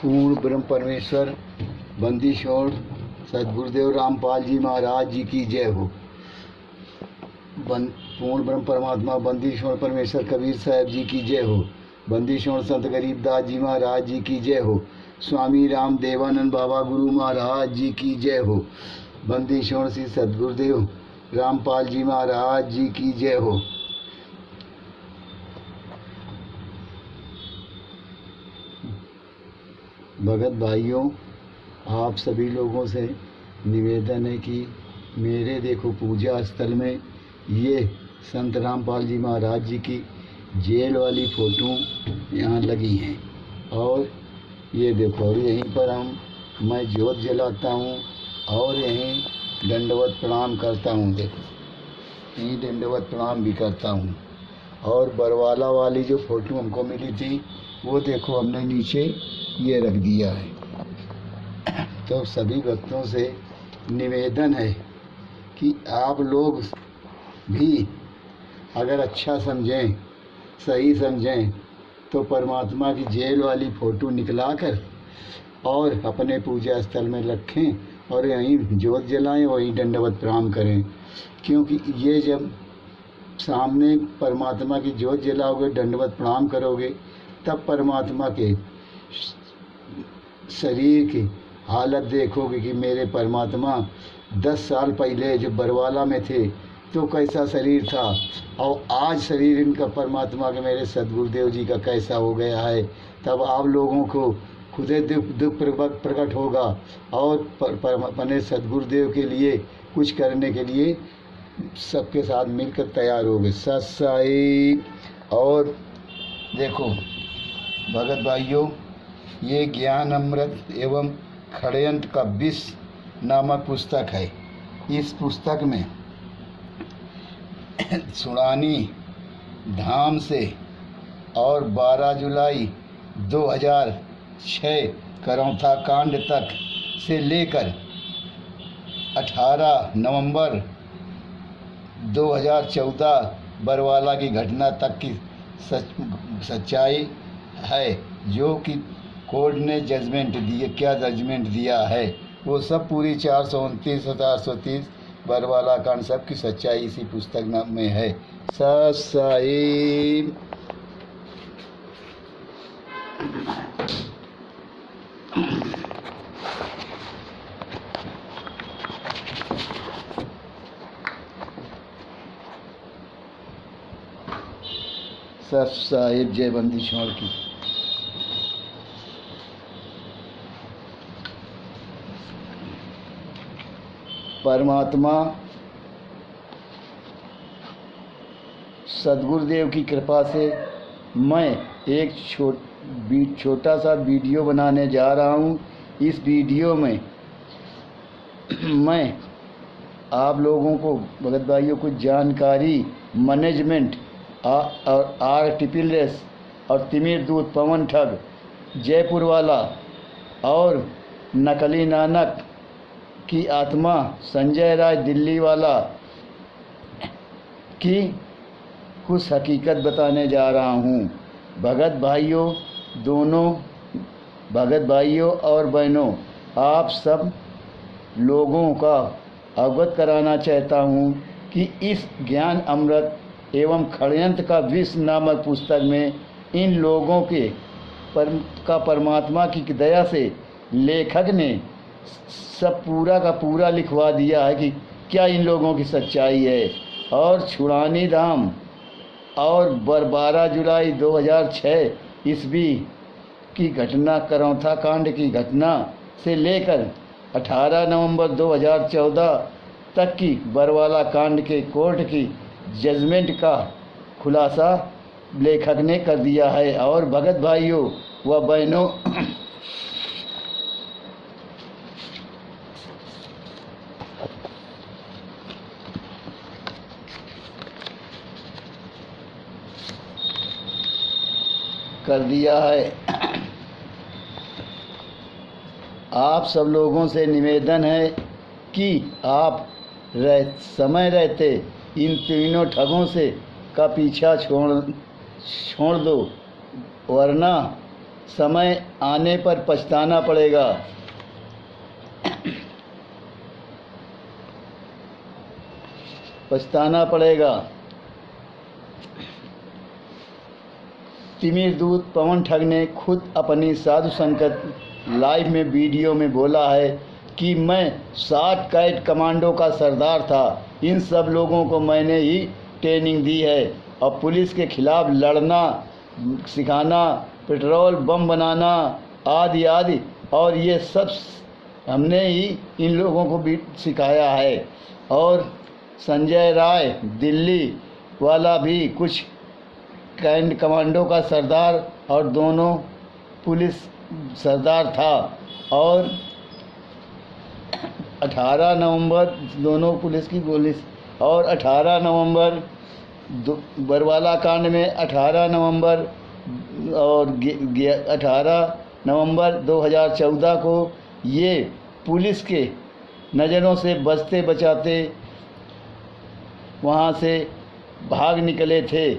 पूर्ण ब्रह्म परमेश्वर बंदी छोड़ सदगुरुदेव रामपाल जी महाराज जी की जय हो। पूर्ण ब्रह्म परमात्मा बंदी छोड़ परमेश्वर कबीर साहब जी की जय हो। बंदी छोड़ संत गरीबदास जी महाराज जी की जय हो। स्वामी राम देवानंद बाबा गुरु महाराज जी की जय हो। बंदी छोड़ श्री सदगुरुदेव रामपाल जी महाराज जी की जय हो। भगत भाइयों, आप सभी लोगों से निवेदन है कि मेरे देखो पूजा स्थल में ये संत रामपाल जी महाराज जी की जेल वाली फ़ोटो यहाँ लगी हैं और ये देखो यहीं पर मैं ज्योत जलाता हूँ और यहीं दंडवत प्रणाम करता हूँ। देखो यहीं दंडवत प्रणाम भी करता हूँ। और बरवाला वाली जो फ़ोटो हमको मिली थी वो देखो हमने नीचे ये रख दिया है। तो सभी भक्तों से निवेदन है कि आप लोग भी अगर अच्छा समझें, सही समझें तो परमात्मा की जेल वाली फ़ोटो निकला कर और अपने पूजा स्थल में रखें और यहीं ज्योत जलाएं, वहीं दंडवत प्रणाम करें। क्योंकि ये जब सामने परमात्मा की ज्योत जलाओगे, दंडवत प्रणाम करोगे, तब परमात्मा के शरीर की हालत देखोगे कि मेरे परमात्मा 10 साल पहले जब बरवाला में थे तो कैसा शरीर था और आज शरीर इनका परमात्मा के मेरे सदगुरुदेव जी का कैसा हो गया है। तब आप लोगों को खुदे दुख प्रकट होगा और अपने सदगुरुदेव के लिए कुछ करने के लिए सबके साथ मिलकर तैयार हो गए। सत्साई। और देखो भगत भाइयों, ये ज्ञान अमृत एवं षड्यंत्र का विष नामक पुस्तक है। इस पुस्तक में सुड़ानी धाम से और 12 जुलाई 2006 करौथा कांड तक से लेकर 18 नवंबर 2014 बरवाला की घटना तक की सच्चाई है, जो कि कोर्ट ने जजमेंट दिए, क्या जजमेंट दिया है वो सब पूरी 429 और 430 बरवाला कांड सब की सच्चाई इसी पुस्तक में है। सत्साई। सत साहिब जय बंदी छोड़ की। परमात्मा सदगुरुदेव की कृपा से मैं एक छोटा सा वीडियो बनाने जा रहा हूँ। इस वीडियो में मैं आप लोगों को भगत भाइयों को जानकारी मैनेजमेंट और आर्टिफिलियस और तिमिर दूत पवन ठग जयपुर वाला और नकली नानक की आत्मा संजय राय दिल्ली वाला की कुछ हकीकत बताने जा रहा हूँ। भगत भाइयों और बहनों, आप सब लोगों का अवगत कराना चाहता हूँ कि इस ज्ञान अमृत एवं षड्यंत्र का विष नामक पुस्तक में इन लोगों के परमात्मा की दया से लेखक ने सब पूरा का पूरा लिखवा दिया है कि क्या इन लोगों की सच्चाई है। और छुड़ानी धाम और 12 जुलाई 2006 ईस्वी की घटना, करौथा कांड की घटना से लेकर 18 नवंबर 2014 तक की बरवाला कांड के कोर्ट की जजमेंट का खुलासा लेखक ने कर दिया है। और भगत भाइयों व बहनों, कर दिया है। आप सब लोगों से निवेदन है कि आप समय रहते इन तीनों ठगों से का पीछा छोड़ दो, वरना समय आने पर पछताना पड़ेगा। पछताना पड़ेगा। तिमिर दूत पवन ठग ने खुद अपनी साधु संगत लाइव में वीडियो में बोला है कि मैं 60 कैट कमांडो का सरदार था। इन सब लोगों को मैंने ही ट्रेनिंग दी है और पुलिस के खिलाफ लड़ना सिखाना, पेट्रोल बम बनाना आदि आदि, और ये सब हमने ही इन लोगों को भी सिखाया है। और संजय राय दिल्ली वाला भी कुछ कैंट कमांडो का सरदार और दोनों पुलिस सरदार था। और 18 नवंबर दोनों पुलिस की पुलिस, और 18 नवंबर बरवाला कांड में 18 नवंबर और 18 नवंबर 2014 को ये पुलिस के नज़रों से बचते बचाते वहाँ से भाग निकले थे।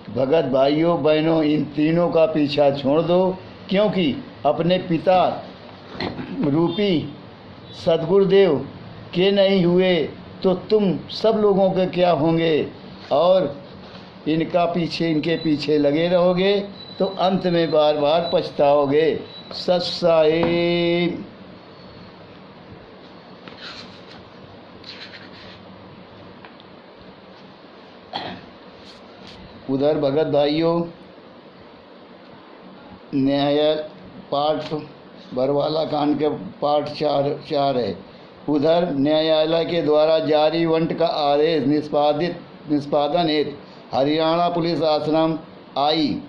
भगत भाइयों बहनों, इन तीनों का पीछा छोड़ दो, क्योंकि अपने पिता रूपी सद्गुरुदेव के नहीं हुए तो तुम सब लोगों के क्या होंगे। और इनके पीछे लगे रहोगे तो अंत में बार बार पछताओगे। सत साहिब। उधर भगत भाइयों न्याय पाठ बरवाला कांड के पाठ 4 है। उधर न्यायालय के द्वारा जारी वारंट का आदेश निष्पादन हेतु हरियाणा पुलिस आश्रम आई,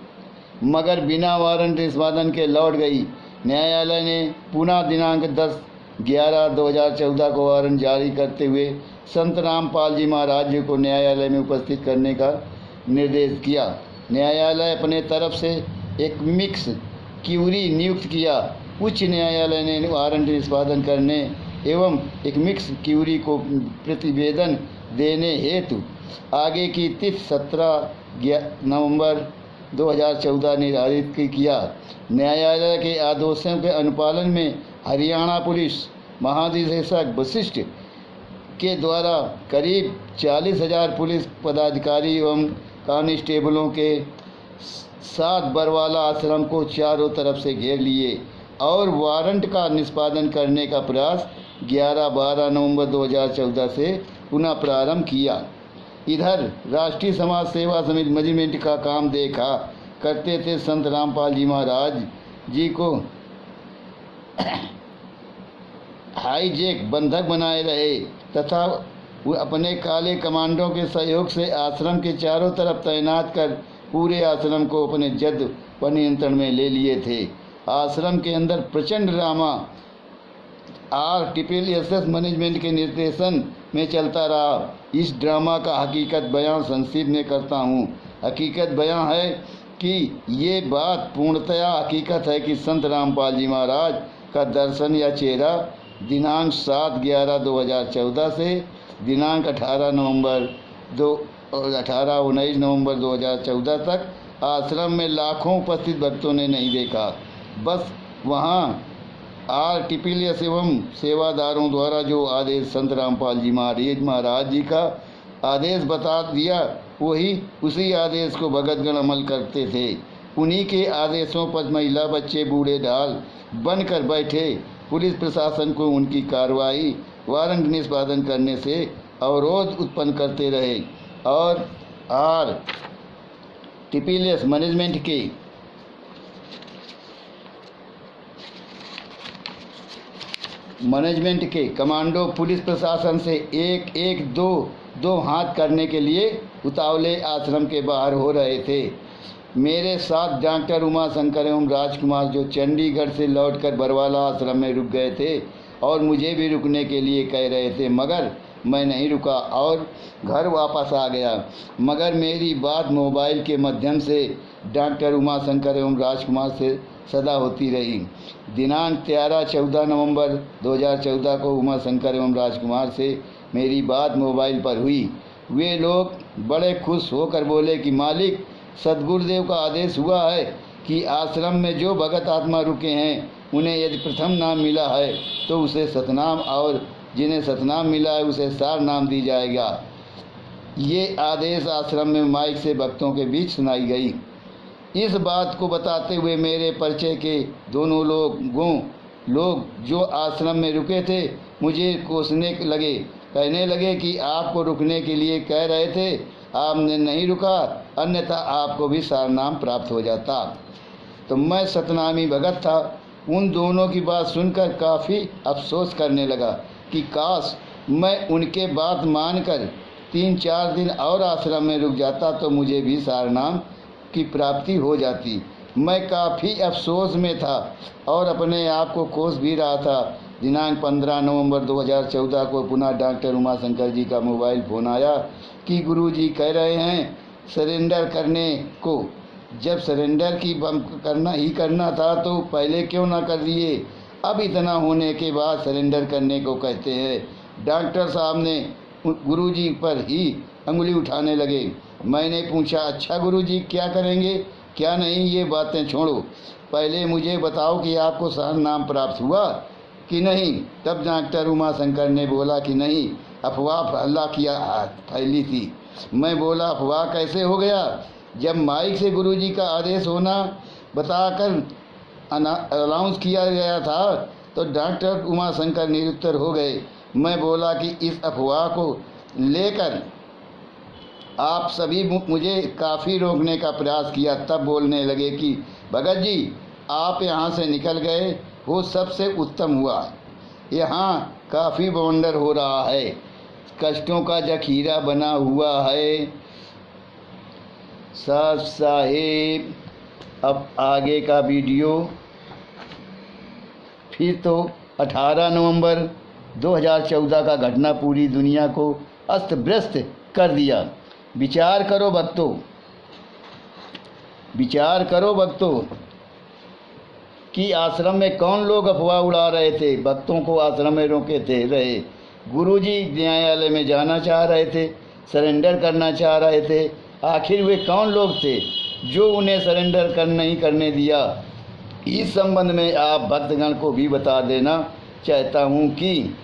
मगर बिना वारंट निष्पादन के लौट गई। न्यायालय ने पुनः दिनांक 10/11/2014 को वारंट जारी करते हुए संत रामपाल जी महाराज जी को न्यायालय में उपस्थित करने का निर्देश किया। न्यायालय अपने तरफ से एक मिक्स क्यूरी नियुक्त किया। उच्च न्यायालय ने वारंट निष्पादन करने एवं एक मिक्स क्यूरी को प्रतिवेदन देने हेतु आगे की तिथि 17 नवंबर 2014 निर्धारित किया। न्यायालय के आदेशों के अनुपालन में हरियाणा पुलिस महानिदेशक वशिष्ठ के द्वारा करीब 40,000 पुलिस पदाधिकारी एवं कांस्टेबलों के साथ बरवाला आश्रम को चारों तरफ से घेर लिए और वारंट का निष्पादन करने का प्रयास 11-12 नवंबर 2014 से पुनः प्रारंभ किया। इधर राष्ट्रीय समाज सेवा समिति मैनेजमेंट का काम देखा करते थे संत रामपाल जी महाराज जी को हाईजैक बंधक बनाए रहे तथा अपने काले कमांडों के सहयोग से आश्रम के चारों तरफ तैनात कर पूरे आश्रम को अपने जद पर नियंत्रण में ले लिए थे। आश्रम के अंदर प्रचंड ड्रामा RSS मैनेजमेंट के निर्देशन में चलता रहा। इस ड्रामा का हकीकत बयान संक्षिप्त में करता हूँ। हकीकत बयान है कि ये बात पूर्णतया हकीकत है कि संत रामपाल जी महाराज का दर्शन या चेहरा दिनांक 7/11/2014 से दिनांक 19 नवंबर 2014 तक आश्रम में लाखों उपस्थित भक्तों ने नहीं देखा। बस वहाँ RSS एवं सेवादारों द्वारा जो आदेश संत रामपाल जी महाराज जी का आदेश बता दिया, वही उसी आदेश को भगतगण अमल करते थे। उन्हीं के आदेशों पर महिला बच्चे बूढ़े ढाल बनकर बैठे पुलिस प्रशासन को उनकी कार्रवाई वारंट निष्पादन करने से अवरोध उत्पन्न करते रहे और RSS मैनेजमेंट के कमांडो पुलिस प्रशासन से एक दो हाथ करने के लिए उतावले आश्रम के बाहर हो रहे थे। मेरे साथ डॉक्टर उमाशंकर एवं राजकुमार जो चंडीगढ़ से लौटकर बरवाला आश्रम में रुक गए थे और मुझे भी रुकने के लिए कह रहे थे, मगर मैं नहीं रुका और घर वापस आ गया। मगर मेरी बात मोबाइल के माध्यम से डॉक्टर उमाशंकर एवं राजकुमार से सदा होती रही। दिनांक 13-14 नवंबर 2014 को उमाशंकर एवं राजकुमार से मेरी बात मोबाइल पर हुई। वे लोग बड़े खुश होकर बोले कि मालिक, सद्गुरुदेव का आदेश हुआ है कि आश्रम में जो भगत आत्मा रुके हैं उन्हें यदि प्रथम नाम मिला है तो उसे सतनाम, और जिन्हें सतनाम मिला है उसे सार नाम दी जाएगा। ये आदेश आश्रम में माइक से भक्तों के बीच सुनाई गई। इस बात को बताते हुए मेरे परिचय के दोनों लोग जो आश्रम में रुके थे मुझे कोसने लगे, कहने लगे कि आपको रुकने के लिए कह रहे थे, आपने नहीं रुका, अन्यथा आपको भी सार नाम प्राप्त हो जाता। तो मैं सतनामी भगत था। उन दोनों की बात सुनकर काफ़ी अफसोस करने लगा कि काश मैं उनके बात मानकर 3-4 दिन और आश्रम में रुक जाता तो मुझे भी सार नाम की प्राप्ति हो जाती। मैं काफ़ी अफसोस में था और अपने आप को कोस भी रहा था। दिनांक 15 नवंबर 2014 को पुनः डॉक्टर उमाशंकर जी का मोबाइल फ़ोन आया कि गुरुजी कह रहे हैं सरेंडर करने को। जब सरेंडर करना था तो पहले क्यों ना कर दिए? अब इतना होने के बाद सरेंडर करने को कहते हैं। डॉक्टर साहब ने गुरुजी पर ही अंगुली उठाने लगे। मैंने पूछा, अच्छा गुरुजी क्या करेंगे क्या नहीं, ये बातें छोड़ो, पहले मुझे बताओ कि आपको सार नाम प्राप्त हुआ कि नहीं। तब डॉक्टर उमाशंकर ने बोला कि नहीं, अफवाह फैली थी। मैं बोला, अफवाह कैसे हो गया? जब माइक से गुरुजी का आदेश होना बताकर अनाउंस किया गया था तो डॉक्टर उमाशंकर निरुत्तर हो गए। मैं बोला कि इस अफवाह को लेकर आप सभी मुझे काफ़ी रोकने का प्रयास किया। तब बोलने लगे कि भगत जी आप यहाँ से निकल गए वो सबसे उत्तम हुआ। यहाँ काफ़ी बवंडर हो रहा है, कष्टों का जखीरा बना हुआ है। साहेब अब आगे का वीडियो फिर तो 18 नवंबर 2014 का घटना पूरी दुनिया को अस्त व्यस्त कर दिया। विचार करो भक्तों कि आश्रम में कौन लोग अफवाह उड़ा रहे थे, भक्तों को आश्रम में रोके रहे। गुरुजी न्यायालय में जाना चाह रहे थे, सरेंडर करना चाह रहे थे। आखिर वे कौन लोग थे जो उन्हें सरेंडर नहीं करने दिया? इस संबंध में आप भक्तगण को भी बता देना चाहता हूं कि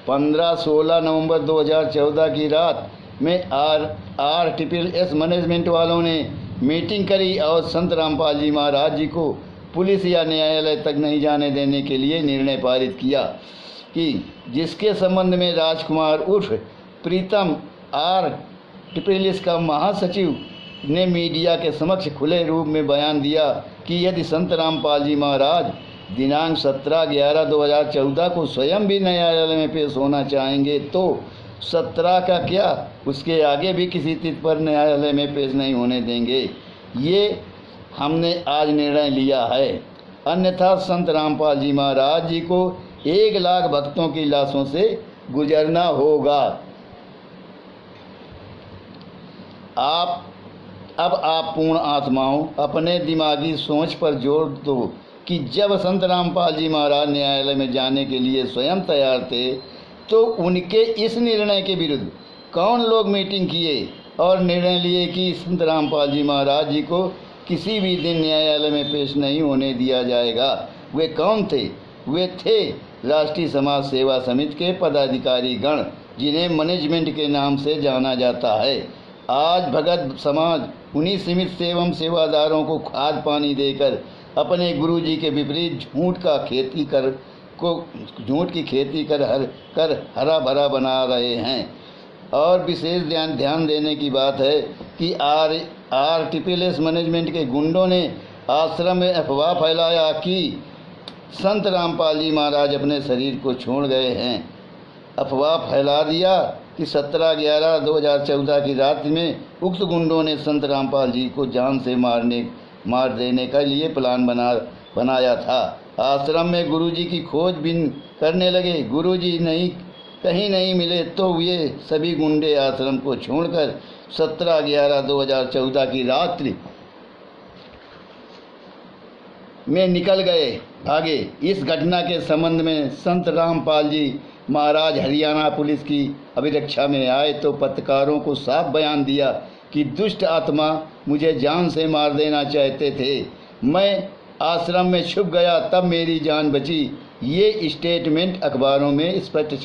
15-16 नवंबर 2014 की रात में RSS मैनेजमेंट वालों ने मीटिंग करी और संत रामपाल जी महाराज जी को पुलिस या न्यायालय तक नहीं जाने देने के लिए निर्णय पारित किया कि जिसके संबंध में राजकुमार उर्फ प्रीतम RSS का महासचिव ने मीडिया के समक्ष खुले रूप में बयान दिया कि यदि संत रामपाल जी महाराज दिनांक 17/11/2014 को स्वयं भी न्यायालय में पेश होना चाहेंगे तो 17 का क्या, उसके आगे भी किसी तिथि पर न्यायालय में पेश नहीं होने देंगे। ये हमने आज निर्णय लिया है, अन्यथा संत रामपाल जी महाराज जी को 1 लाख भक्तों की लाशों से गुजरना होगा। अब आप पूर्ण आत्माओं अपने दिमागी सोच पर जोर दो कि जब संत रामपाल जी महाराज न्यायालय में जाने के लिए स्वयं तैयार थे तो उनके इस निर्णय के विरुद्ध कौन लोग मीटिंग किए और निर्णय लिए कि संत रामपाल जी महाराज जी को किसी भी दिन न्यायालय में पेश नहीं होने दिया जाएगा। वे कौन थे? वे थे राष्ट्रीय समाज सेवा समिति के पदाधिकारी गण, जिन्हें मैनेजमेंट के नाम से जाना जाता है। आज भगत समाज उन्हीं सीमित एवं सेवादारों को खाद पानी देकर अपने गुरुजी के विपरीत झूठ की खेती कर हरा भरा बना रहे हैं। और विशेष ध्यान देने की बात है कि RSS मैनेजमेंट के गुंडों ने आश्रम में अफवाह फैलाया कि संत रामपाल जी महाराज अपने शरीर को छोड़ गए हैं। अफवाह फैला दिया कि 17/11/2014 की रात में उक्त गुंडों ने संत रामपाल जी को जान से मार देने के लिए प्लान बनाया था। आश्रम में गुरुजी की खोजबीन करने लगे। गुरुजी कहीं नहीं मिले तो ये सभी गुंडे आश्रम को छोड़कर 17/11/2014 की रात्रि में निकल भागे। इस घटना के संबंध में संत रामपाल जी महाराज हरियाणा पुलिस की अभिरक्षा में आए तो पत्रकारों को साफ बयान दिया कि दुष्ट आत्मा मुझे जान से मार देना चाहते थे। मैं आश्रम में छुप गया, तब मेरी जान बची। ये स्टेटमेंट अखबारों में स्पष्ट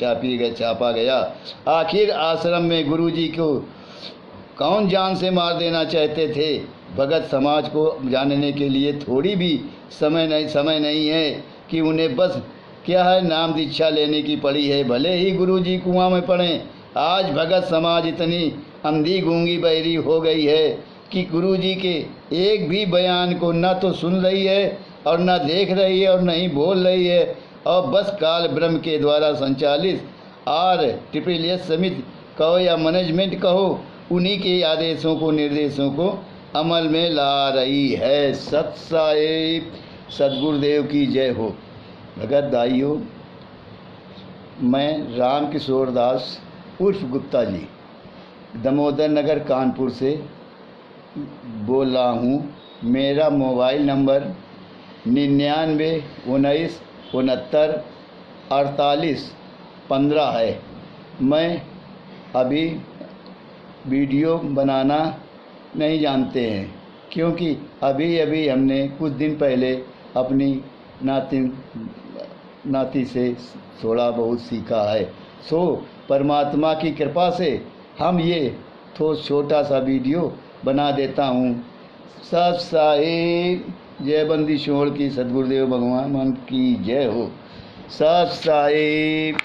छापा गया। आखिर आश्रम में गुरुजी को कौन जान से मार देना चाहते थे? भगत समाज को जानने के लिए थोड़ी भी समय नहीं है कि उन्हें बस क्या है, नाम दीक्षा लेने की पड़ी है। भले ही गुरुजी कुआं में पड़े। आज भगत समाज इतनी अंधी गूंगी बहरी हो गई है कि गुरुजी के एक भी बयान को न तो सुन रही है और न देख रही है और न ही बोल रही है, और बस काल ब्रह्म के द्वारा संचालित RSS समिति कहो या मैनेजमेंट कहो, उन्हीं के आदेशों को निर्देशों को अमल में ला रही है। सत साहिब सदगुरुदेव की जय हो। भगत दाइयों, मैं राम किशोर दास उर्फ गुप्ता जी दामोदर नगर कानपुर से बोल रहा हूँ। मेरा मोबाइल नंबर 9919694815 है। मैं अभी वीडियो बनाना नहीं जानते हैं, क्योंकि अभी हमने कुछ दिन पहले अपनी नाती से थोड़ा बहुत सीखा है। सो परमात्मा की कृपा से हम ये छोटा सा वीडियो बना देता हूँ। सत साहिब जय बंदी छोड़ की सदगुरुदेव भगवान की जय हो। सत साहिब।